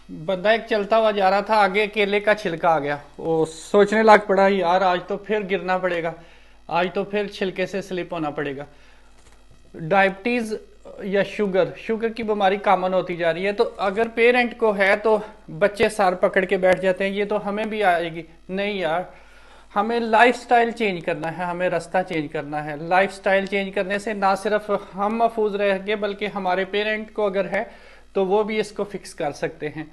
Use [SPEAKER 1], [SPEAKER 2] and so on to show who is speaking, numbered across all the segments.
[SPEAKER 1] बंदा एक चलता हुआ जा रहा था, आगे केले का छिलका आ गया। वो सोचने लग पड़ा, यार आज तो फिर गिरना पड़ेगा, आज तो फिर छिलके से स्लिप होना पड़ेगा। डायबिटीज या शुगर शुगर की बीमारी कॉमन होती जा रही है। तो अगर पेरेंट को है तो बच्चे सर पकड़ के बैठ जाते हैं, ये तो हमें भी आएगी। नहीं यार, हमें लाइफस्टाइल चेंज करना है, हमें रास्ता चेंज करना है। लाइफस्टाइल चेंज करने से ना सिर्फ हम महफूज रहेंगे बल्कि हमारे पेरेंट को अगर है तो वो भी इसको फिक्स कर सकते हैं।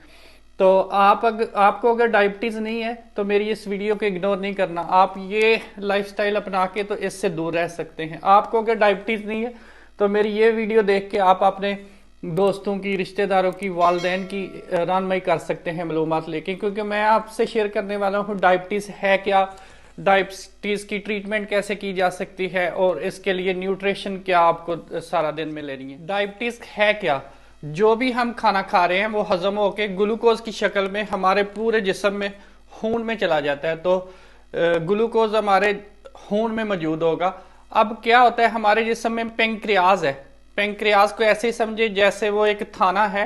[SPEAKER 1] तो आपको अगर डायबिटीज नहीं है तो मेरी इस वीडियो को इग्नोर नहीं करना। आप ये लाइफस्टाइल अपना के तो इससे दूर रह सकते हैं। आपको अगर डायबिटीज नहीं है तो मेरी ये वीडियो देख के आप अपने दोस्तों की, रिश्तेदारों की, वालदेन की रहनुमाई कर सकते हैं मालूमात लेके, क्योंकि मैं आपसे शेयर करने वाला हूँ डायबिटीज है क्या, डायबिटीज की ट्रीटमेंट कैसे की जा सकती है और इसके लिए न्यूट्रिशन क्या आपको सारा दिन में लेनी है। डायबिटीज है क्या? जो भी हम खाना खा रहे हैं वो हजम होके ग्लूकोज की शक्ल में हमारे पूरे जिस्म में, खून में चला जाता है। तो ग्लूकोज हमारे खून में मौजूद होगा। अब क्या होता है, हमारे जिस्म में पेंक्रियाज है। पेंक्रियाज को ऐसे ही समझे जैसे वो एक थाना है,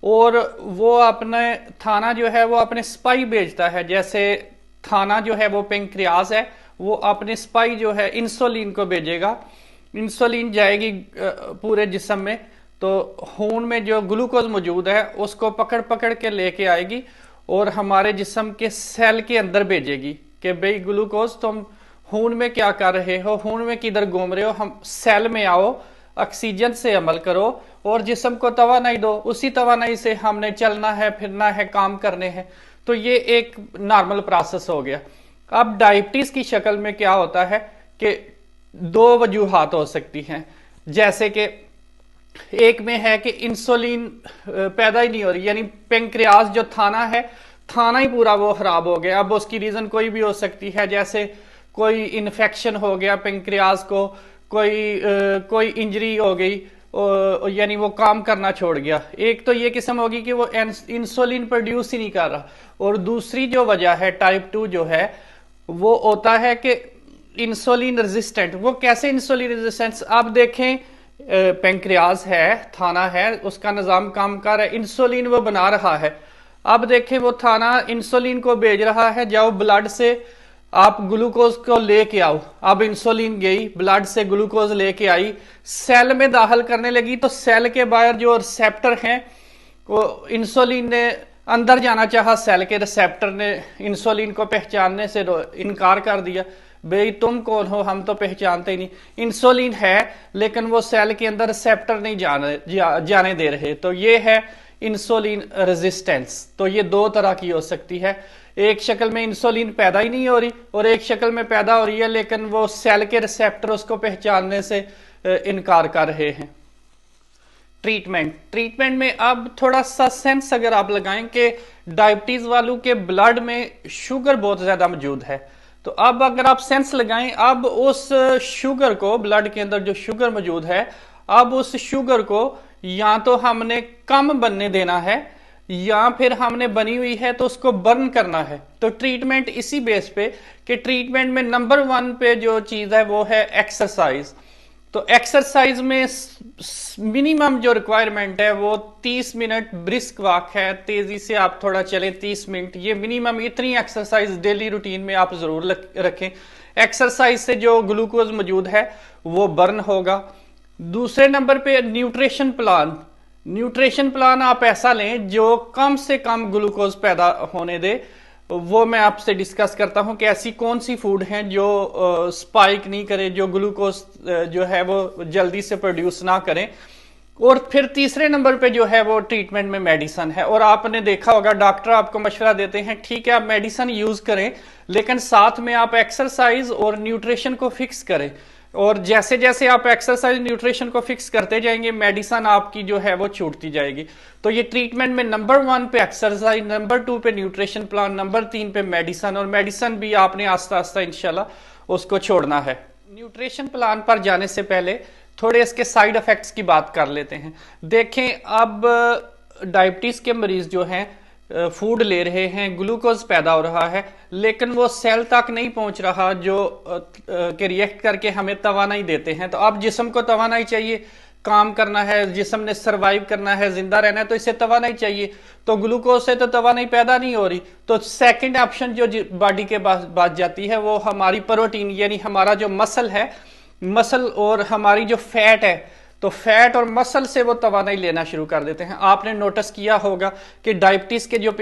[SPEAKER 1] और वो अपने थाना जो है वो अपने स्पाई भेजता है। जैसे थाना जो है वो पेंक्रियाज है, वो अपने स्पाई जो है इंसुलिन को भेजेगा। इंसुलिन जाएगी पूरे जिस्म में, तो खून में जो ग्लूकोज मौजूद है उसको पकड़ पकड़ के लेके आएगी और हमारे जिस्म के सेल के अंदर भेजेगी कि भाई ग्लूकोज तुम खून में क्या कर रहे हो, खून में किधर घूम रहे हो, हम सेल में आओ, ऑक्सीजन से अमल करो और जिस्म को तवानाई दो। उसी तवानाई से हमने चलना है, फिरना है, काम करने हैं। तो ये एक नॉर्मल प्रोसेस हो गया। अब डायबिटीज की शक्ल में क्या होता है कि दो वजूहात हो सकती हैं। जैसे कि एक में है कि इंसुलिन पैदा ही नहीं हो रही, यानी पेंक्रियाज जो थाना है, थाना ही पूरा वो खराब हो गया। अब उसकी रीजन कोई भी हो सकती है, जैसे कोई इन्फेक्शन हो गया पेंक्रियाज को, कोई इंजरी हो गई, यानी वो काम करना छोड़ गया। एक तो ये किस्म होगी कि वो इंसुलिन प्रोड्यूस ही नहीं कर रहा। और दूसरी जो वजह है टाइप 2 जो है, वो होता है कि इंसुलिन रेजिस्टेंट। वो कैसे इंसुलिन रेजिस्टेंस? आप देखें, पेंक्रियाज है, थाना है, उसका निजाम काम कर रहा है, इंसुलिन वो बना रहा है। अब देखें वो थाना इंसुलिन को भेज रहा है, जाओ ब्लड से आप ग्लूकोज को लेके आओ। अब इंसुलिन गई, ब्लड से ग्लूकोज लेके आई, सेल में दाखिल करने लगी, तो सेल के बाहर जो रिसेप्टर हैं, वो इंसुलिन ने अंदर जाना चाहा, सेल के रिसेप्टर ने इंसुलिन को पहचानने से इनकार कर दिया। भाई तुम कौन हो, हम तो पहचानते ही नहीं। इंसुलिन है लेकिन वो सेल के अंदर रिसेप्टर नहीं जाने दे रहे। तो ये है इंसुलिन रेजिस्टेंस। तो ये दो तरह की हो सकती है। एक शक्ल में इंसुलिन पैदा ही नहीं हो रही और एक शक्ल में पैदा हो रही है लेकिन वो सेल के रिसेप्टर उसको पहचानने से इनकार कर रहे हैं। ट्रीटमेंट में अब थोड़ा सा सेंस अगर आप लगाएं कि डायबिटीज वालों के ब्लड में शुगर बहुत ज्यादा मौजूद है, तो अब अगर आप सेंस लगाएं, अब उस शुगर को, ब्लड के अंदर जो शुगर मौजूद है, अब उस शुगर को या तो हमने कम बनने देना है या फिर हमने बनी हुई है तो उसको बर्न करना है। तो ट्रीटमेंट इसी बेस पे कि ट्रीटमेंट में नंबर 1 पे जो चीज है वो है एक्सरसाइज। तो एक्सरसाइज में मिनिमम जो रिक्वायरमेंट है वो 30 मिनट ब्रिस्क वॉक है, तेजी से आप थोड़ा चलें 30 मिनट। ये मिनिमम इतनी एक्सरसाइज डेली रूटीन में आप जरूर रखें। एक्सरसाइज से जो ग्लूकोज मौजूद है वो बर्न होगा। दूसरे नंबर पे न्यूट्रिशन प्लान। न्यूट्रिशन प्लान आप ऐसा लें जो कम से कम ग्लूकोज पैदा होने दे। वो मैं आपसे डिस्कस करता हूं कि ऐसी कौन सी फूड हैं जो स्पाइक नहीं करे, जो ग्लूकोज जो है वो जल्दी से प्रोड्यूस ना करें। और फिर तीसरे नंबर पे जो है वो ट्रीटमेंट में मेडिसिन है। और आपने देखा होगा डॉक्टर आपको मशवरा देते हैं, ठीक है आप मेडिसिन यूज करें लेकिन साथ में आप एक्सरसाइज और न्यूट्रिशन को फिक्स करें। और जैसे जैसे आप एक्सरसाइज न्यूट्रिशन को फिक्स करते जाएंगे, मेडिसिन आपकी जो है वो छूटती जाएगी। तो ये ट्रीटमेंट में नंबर 1 पे एक्सरसाइज, नंबर 2 पे न्यूट्रिशन प्लान, नंबर 3 पे मेडिसिन। और मेडिसिन भी आपने आस्ता आस्ता इंशाल्लाह उसको छोड़ना है। न्यूट्रिशन प्लान पर जाने से पहले थोड़े इसके साइड इफेक्ट्स की बात कर लेते हैं। देखें, अब डायबिटीज के मरीज जो हैं फूड ले रहे हैं, ग्लूकोज पैदा हो रहा है लेकिन वो सेल तक नहीं पहुंच रहा जो के रिएक्ट करके हमें तवानाई देते हैं। तो अब जिस्म को तवानाई चाहिए, काम करना है, जिस्म ने सरवाइव करना है, जिंदा रहना है, तो इसे तवानाई चाहिए। तो ग्लूकोज से तो तवानाई पैदा नहीं हो रही, तो सेकंड ऑप्शन जो बॉडी के पास बात जाती है वो हमारी प्रोटीन, यानी हमारा जो मसल है, मसल और हमारी जो फैट है, तो फैट और मसल से वो तवानाई लेना शुरू कर देते हैं। आपने नोटिस किया होगा कि डायबिटीज के जो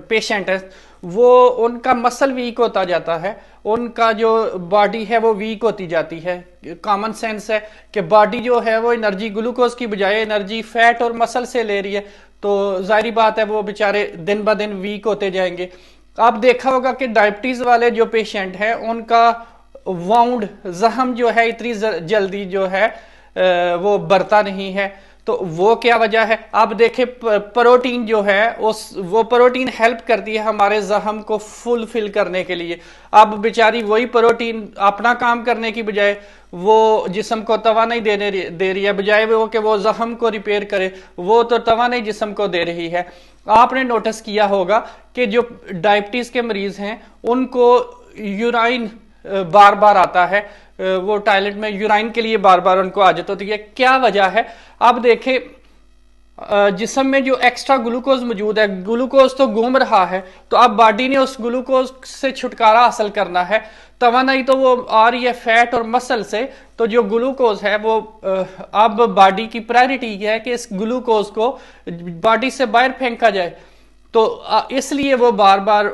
[SPEAKER 1] पेशेंट है वो उनका मसल वीक होता जाता है, उनका जो बॉडी है वो वीक होती जाती है। कॉमन सेंस है कि बॉडी जो है वो एनर्जी ग्लूकोज की बजाय एनर्जी फैट और मसल से ले रही है, तो जाहिर बात है वो बेचारे दिन ब दिन वीक होते जाएंगे। आप देखा होगा कि डायबिटीज वाले जो पेशेंट है उनका वाउंड, जख्म जो है इतनी जल्दी जो है वो बढ़ता नहीं है। तो वो क्या वजह है? आप देखें प्रोटीन जो है वो प्रोटीन हेल्प करती है हमारे जख्म को फुलफिल करने के लिए। अब बेचारी वही प्रोटीन अपना काम करने की बजाय वो जिस्म को तवानाई दे रही है, बजाय वो कि वो जख्म को रिपेयर करे, वो तो तवानाई जिस्म को दे रही है। आपने नोटिस किया होगा कि जो डायबिटीज के मरीज हैं उनको यूराइन बार बार आता है, वो टॉयलेट में यूराइन के लिए बार बार उनको आदत होती है। क्या वजह है? अब देखें जिस्म में जो एक्स्ट्रा ग्लूकोज मौजूद है, ग्लूकोज तो घूम रहा है, तो अब बॉडी ने उस ग्लूकोज से छुटकारा हासिल करना है। तवानाई तो वो आ रही है फैट और मसल से, तो जो ग्लूकोज है वो अब बॉडी की प्रायोरिटी है कि इस ग्लूकोज को बॉडी से बाहर फेंका जाए। तो इसलिए वो बार बार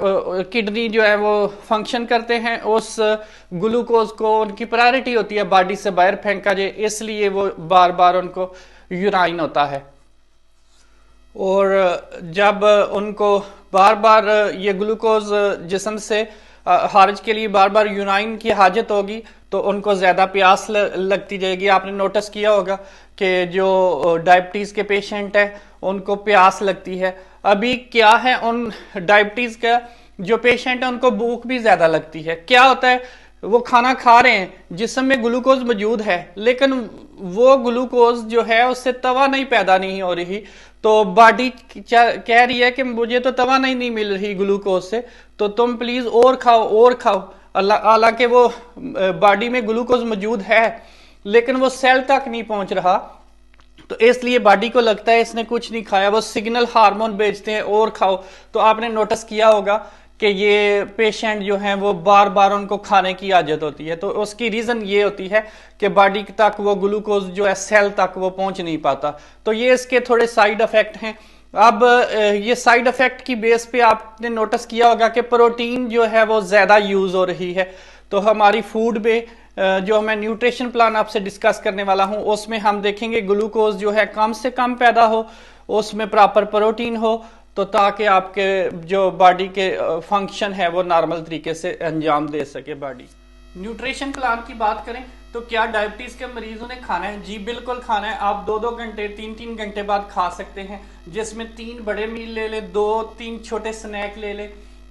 [SPEAKER 1] किडनी जो है वो फंक्शन करते हैं, उस ग्लूकोज को उनकी प्रायोरिटी होती है बॉडी से बाहर फेंका जाए, इसलिए वो बार बार उनको यूराइन होता है। और जब उनको बार बार ये ग्लूकोज जिस्म से खारिज के लिए बार बार यूराइन की हाजत होगी तो उनको ज्यादा प्यास लगती जाएगी। आपने नोटिस किया होगा कि जो डायबिटीज के पेशेंट है उनको प्यास लगती है। अभी क्या है, उन डायबिटीज का जो पेशेंट है उनको भूख भी ज्यादा लगती है। क्या होता है, वो खाना खा रहे हैं, जिस्म में ग्लूकोज मौजूद है, लेकिन वो ग्लूकोज जो है उससे तवानाई पैदा नहीं हो रही, तो बॉडी कह रही है कि मुझे तो तवानाई नहीं मिल रही ग्लूकोज से, तो तुम प्लीज और खाओ और खाओ। हालांकि वो बॉडी में ग्लूकोज मौजूद है लेकिन वो सेल तक नहीं पहुंच रहा, तो इसलिए बॉडी को लगता है इसने कुछ नहीं खाया, वो सिग्नल हार्मोन भेजते हैं और खाओ। तो आपने नोटिस किया होगा कि ये पेशेंट जो हैं वो बार बार उनको खाने की आदत होती है, तो उसकी रीजन ये होती है कि बॉडी तक वो ग्लूकोज जो है सेल तक वो पहुंच नहीं पाता। तो ये इसके थोड़े साइड इफेक्ट हैं। अब ये साइड इफेक्ट की बेस पे आपने नोटिस किया होगा कि प्रोटीन जो है वो ज्यादा यूज हो रही है। तो हमारी फूड में जो मैं न्यूट्रिशन प्लान आपसे डिस्कस करने वाला हूं उसमें हम देखेंगे ग्लूकोज जो है कम से कम पैदा हो, उसमें प्रॉपर प्रोटीन हो, तो ताकि आपके जो बॉडी के फंक्शन है वो नॉर्मल तरीके से अंजाम दे सके बॉडी। न्यूट्रिशन प्लान की बात करें तो क्या डायबिटीज के मरीजों ने खाना है? जी बिल्कुल खाना है। आप 2-2 घंटे 3-3 घंटे बाद खा सकते हैं, जिसमें 3 बड़े मील ले ले, 2-3 छोटे स्नैक ले ले।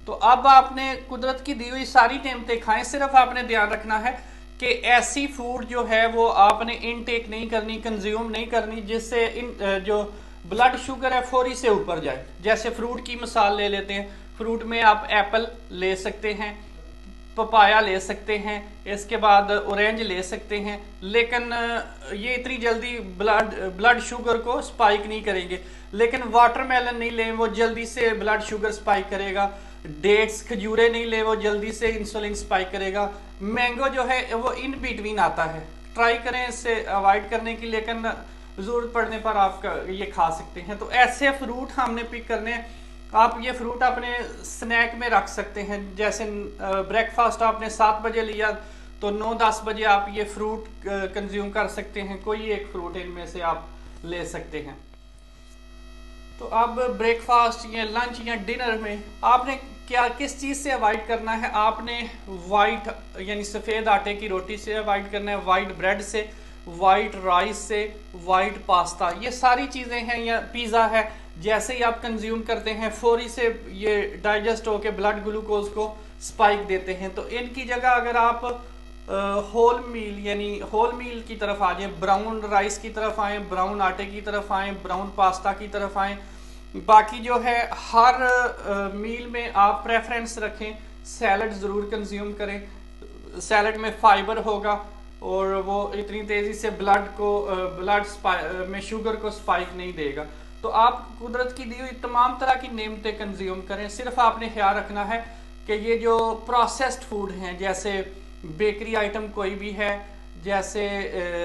[SPEAKER 1] तो अब आपने कुदरत की दी हुई सारी नेमतें खाएं, सिर्फ आपने ध्यान रखना है कि ऐसी फूड जो है वो आपने इनटेक नहीं करनी, कंज्यूम नहीं करनी जिससे जो ब्लड शुगर है फौरी से ऊपर जाए। जैसे फ्रूट की मिसाल ले लेते हैं, फ्रूट में आप एप्पल ले सकते हैं, पपाया ले सकते हैं, इसके बाद ऑरेंज ले सकते हैं, लेकिन ये इतनी जल्दी ब्लड शुगर को स्पाइक नहीं करेंगे। लेकिन वाटरमेलन नहीं लें, वो जल्दी से ब्लड शुगर स्पाइक करेगा। डेट्स, खजूरे नहीं ले, वो जल्दी से इंसुलिन स्पाइक करेगा। मैंगो जो है वो इन बिटवीन आता है, ट्राई करें इससे अवॉइड करने की, लेकिन जरूरत पड़ने पर आप ये खा सकते हैं। तो ऐसे फ्रूट हमने पिक करने हैं। आप ये फ्रूट अपने स्नैक में रख सकते हैं। जैसे ब्रेकफास्ट आपने 7 बजे लिया तो 9-10 बजे आप ये फ्रूट कंज्यूम कर सकते हैं, कोई एक फ्रूट इनमें से आप ले सकते हैं। तो अब ब्रेकफास्ट या लंच या डिनर में आपने क्या किस चीज़ से अवॉइड करना है? आपने वाइट यानी सफ़ेद आटे की रोटी से अवॉइड करना है, वाइट ब्रेड से, वाइट राइस से, वाइट पास्ता, ये सारी चीज़ें हैं, या पिज़्ज़ा है, जैसे ही आप कंज्यूम करते हैं फौरी से ये डाइजेस्ट होकर ब्लड ग्लूकोज को स्पाइक देते हैं। तो इनकी जगह अगर आप होल मील यानी होल मील की तरफ आ जाए, ब्राउन राइस की तरफ आए, ब्राउन आटे की तरफ आए, ब्राउन पास्ता की तरफ आए, बाकी जो है हर मील में आप प्रेफरेंस रखें, सैलड ज़रूर कंज्यूम करें। सैलड में फाइबर होगा, और वो इतनी तेजी से ब्लड में शुगर को स्पाइक नहीं देगा। तो आप कुदरत की दी हुई तमाम तरह की नेमतें कंज्यूम करें। सिर्फ आपने ख्याल रखना है कि ये जो प्रोसेस्ड फूड हैं, जैसे बेकरी आइटम कोई भी है, जैसे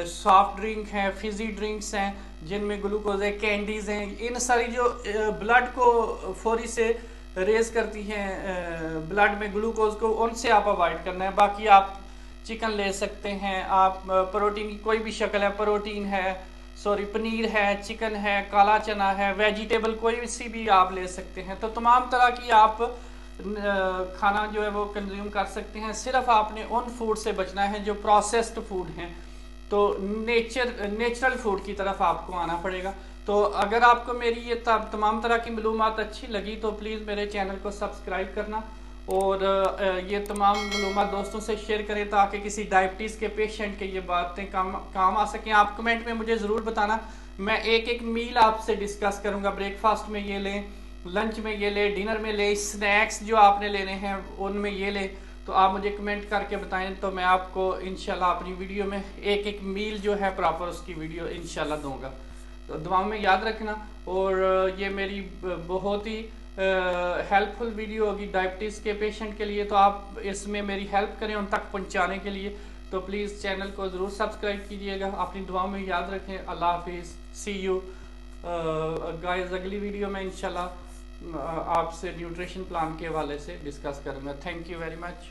[SPEAKER 1] सॉफ्ट ड्रिंक हैं, फिजी ड्रिंक्स हैं जिनमें ग्लूकोज है, कैंडीज हैं, इन सारी जो ब्लड को फौरी से रेज करती हैं ब्लड में ग्लूकोज को, उनसे आप अवॉइड करना है। बाकी आप चिकन ले सकते हैं, आप प्रोटीन की कोई भी शक्ल है, प्रोटीन है, सॉरी पनीर है, चिकन है, काला चना है, वेजिटेबल कोई सी भी आप ले सकते हैं। तो तमाम तरह की आप खाना जो है वो कंज्यूम कर सकते हैं। सिर्फ आपने उन फूड से बचना है जो प्रोसेस्ड फूड हैं। तो नेचुरल फूड की तरफ आपको आना पड़ेगा। तो अगर आपको मेरी ये तमाम तरह की मालूमात अच्छी लगी तो प्लीज़ मेरे चैनल को सब्सक्राइब करना और ये तमाम मालूमात दोस्तों से शेयर करें ताकि किसी डायबिटीज़ के पेशेंट के ये बातें काम आ सकें। आप कमेंट में मुझे ज़रूर बताना, मैं एक एक मील आपसे डिस्कस करूँगा। ब्रेकफास्ट में ये लें, लंच में ये ले, डिनर में ले, स्नैक्स जो आपने लेने हैं उनमें ये ले। तो आप मुझे कमेंट करके बताएं तो मैं आपको इंशाल्लाह अपनी वीडियो में एक एक मील जो है प्रॉपर उसकी वीडियो इंशाल्लाह दूंगा। तो दुआओं में याद रखना। और ये मेरी बहुत ही हेल्पफुल वीडियो होगी डायबिटीज़ के पेशेंट के लिए। तो आप इसमें मेरी हेल्प करें उन तक पहुँचाने के लिए। तो प्लीज़ चैनल को ज़रूर सब्सक्राइब कीजिएगा। अपनी दुआओं में याद रखें। अल्लाह हाफिज़, सी यू गाइस। अगली वीडियो में इंशाल्लाह आपसे न्यूट्रिशन प्लान के हवाले से डिस्कस करूंगा। Thank you very much.